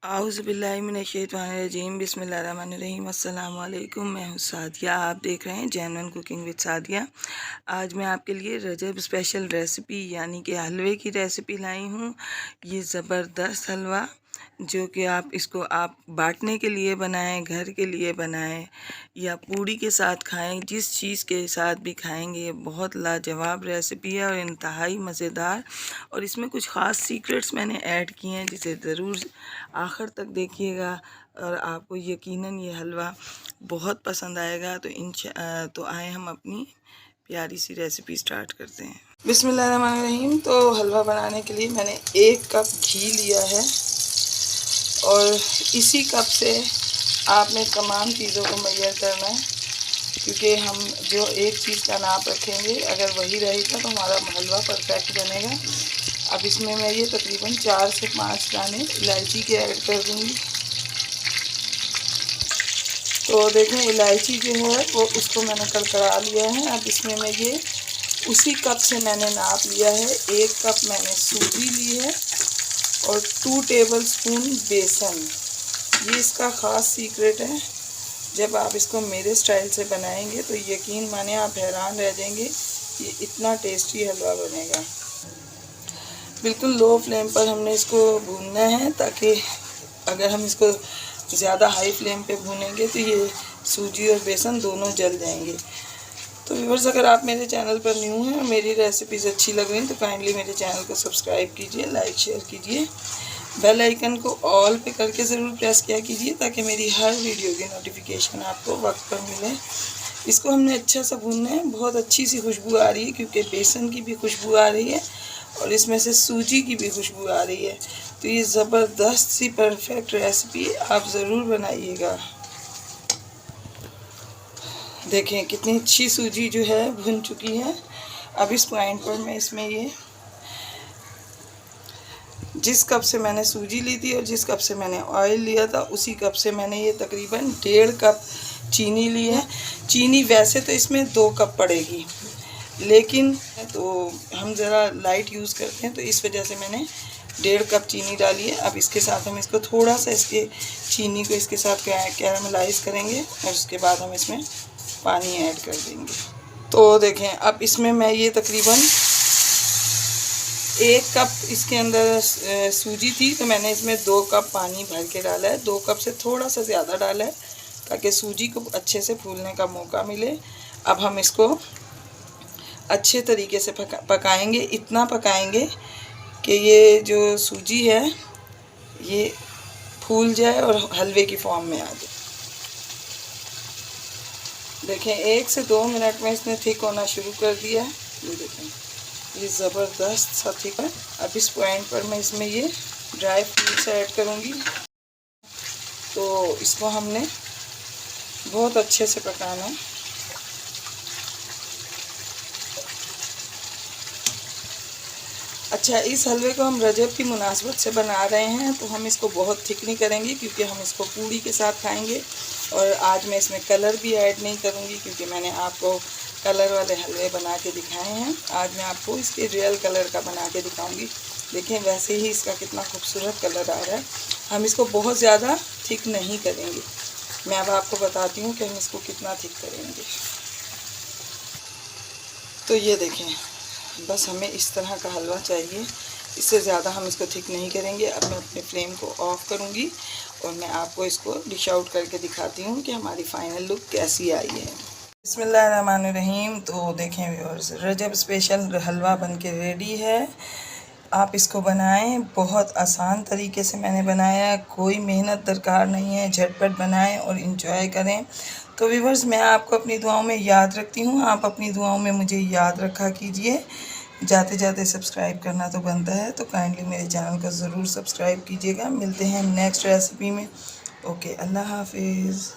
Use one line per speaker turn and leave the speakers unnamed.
आउज़ुबिल्लाहिमिनश्शैतानिर्रजीम बिस्मिल्लाहिर्रहमानिर्रहीम अस्सलाम वालेकुम। मैं हूँ सादिया, आप देख रहे हैं जेन्युइन कुकिंग विद सादिया। आज मैं आपके लिए रजब स्पेशल रेसिपी यानी कि हलवे की रेसिपी लाई हूँ। ये ज़बरदस्त हलवा जो कि आप बांटने के लिए बनाएं, घर के लिए बनाएं या पूड़ी के साथ खाएं, जिस चीज़ के साथ भी खाएंगे। ये बहुत लाजवाब रेसिपी है और इंतहाई मज़ेदार, और इसमें कुछ ख़ास सीक्रेट्स मैंने ऐड किए हैं जिसे ज़रूर आखिर तक देखिएगा और आपको यकीनन ये हलवा बहुत पसंद आएगा। तो आए हम अपनी प्यारी सी रेसिपी स्टार्ट करते हैं। बिस्मिल्लाहिर्रहमानिर्रहीम। तो हलवा बनाने के लिए मैंने 1 कप घी लिया है और इसी कप से आपने तमाम चीज़ों को मेजर करना है, क्योंकि हम जो एक चीज़ का नाप रखेंगे अगर वही रहेगा तो हमारा हलवा परफेक्ट बनेगा। अब इसमें मैं ये तकरीबन 4 से 5 दाने इलायची के ऐड कर दूँगी। तो देखें इलायची जो है वो उसको मैंने कड़कड़ा लिया है। अब इसमें मैं ये उसी कप से मैंने नाप लिया है। 1 कप मैंने सूजी ली है और 2 टेबलस्पून बेसन। ये इसका ख़ास सीक्रेट है। जब आप इसको मेरे स्टाइल से बनाएंगे तो यकीन माने आप हैरान रह जाएंगे, ये इतना टेस्टी हलवा बनेगा। बिल्कुल लो फ्लेम पर हमने इसको भूनना है, ताकि अगर हम इसको ज़्यादा हाई फ्लेम पे भूनेंगे तो ये सूजी और बेसन दोनों जल जाएंगे। तो व्यूअर्स, अगर आप मेरे चैनल पर न्यू हैं और मेरी रेसिपीज़ अच्छी लग रही हैं तो काइंडली मेरे चैनल को सब्सक्राइब कीजिए, लाइक शेयर कीजिए, बेल आइकन को ऑल पे करके ज़रूर प्रेस किया कीजिए ताकि मेरी हर वीडियो की नोटिफिकेशन आपको वक्त पर मिले। इसको हमने अच्छा सा भूनना है। बहुत अच्छी सी खुशबू आ रही है क्योंकि बेसन की भी खुशबू आ रही है और इसमें से सूजी की भी खुशबू आ रही है। तो ये ज़बरदस्त सी परफेक्ट रेसिपी आप ज़रूर बनाइएगा। देखें कितनी अच्छी सूजी जो है भुन चुकी है। अब इस पॉइंट पर मैं इसमें ये जिस कप से मैंने सूजी ली थी और जिस कप से मैंने ऑयल लिया था उसी कप से मैंने ये तकरीबन 1.5 कप चीनी ली है। चीनी वैसे तो इसमें 2 कप पड़ेगी, लेकिन तो हम ज़रा लाइट यूज़ करते हैं तो इस वजह से मैंने 1.5 कप चीनी डाली है। अब इसके साथ हम इसको थोड़ा सा चीनी को इसके साथ कैरामलाइज़ करेंगे और उसके बाद हम इसमें पानी ऐड कर देंगे। तो देखें अब इसमें मैं ये तकरीबन 1 कप इसके अंदर सूजी थी तो मैंने इसमें 2 कप पानी भर के डाला है। 2 कप से थोड़ा सा ज़्यादा डाला है ताकि सूजी को अच्छे से फूलने का मौका मिले। अब हम इसको अच्छे तरीके से पकाएंगे। इतना पकाएंगे कि ये जो सूजी है ये फूल जाए और हलवे की फॉर्म में आ जाए। देखें 1 से 2 मिनट में इसने थिक होना शुरू कर दिया है। ये देखें ये ज़बरदस्त सा थिक है। अब इस पॉइंट पर मैं इसमें ये ड्राई फ्रूट्स ऐड करूँगी। तो इसको हमने बहुत अच्छे से पकाना है। अच्छा, इस हलवे को हम रजब की मुनासबत से बना रहे हैं तो हम इसको बहुत थिक नहीं करेंगे क्योंकि हम इसको पूड़ी के साथ खाएंगे। और आज मैं इसमें कलर भी ऐड नहीं करूँगी क्योंकि मैंने आपको कलर वाले हलवे बना के दिखाए हैं। आज मैं आपको इसके रियल कलर का बना के दिखाऊंगी। देखें वैसे ही इसका कितना खूबसूरत कलर आ रहा है। हम इसको बहुत ज़्यादा थिक नहीं करेंगे। मैं अब आपको बताती हूँ कि हम इसको कितना थिक करेंगे। तो ये देखें बस हमें इस तरह का हलवा चाहिए, इससे ज़्यादा हम इसको थिक नहीं करेंगे। अब मैं अपने फ्लेम को ऑफ़ करूँगी और मैं आपको इसको डिश आउट करके दिखाती हूँ कि हमारी फ़ाइनल लुक कैसी आई है। बिस्मिल्लाहिर्रहमानिर्रहीम। तो देखें व्यूअर्स, रजब स्पेशल हलवा बनके रेडी है। आप इसको बनाएं, बहुत आसान तरीके से मैंने बनाया है, कोई मेहनत दरकार नहीं है। झटपट बनाएं और इंजॉय करें। तो व्यूअर्स, मैं आपको अपनी दुआओं में याद रखती हूँ, आप अपनी दुआओं में मुझे याद रखा कीजिए। जाते जाते सब्सक्राइब करना तो बनता है, तो काइंडली मेरे चैनल को ज़रूर सब्सक्राइब कीजिएगा। मिलते हैं नेक्स्ट रेसिपी में। ओके, अल्लाह हाफिज़।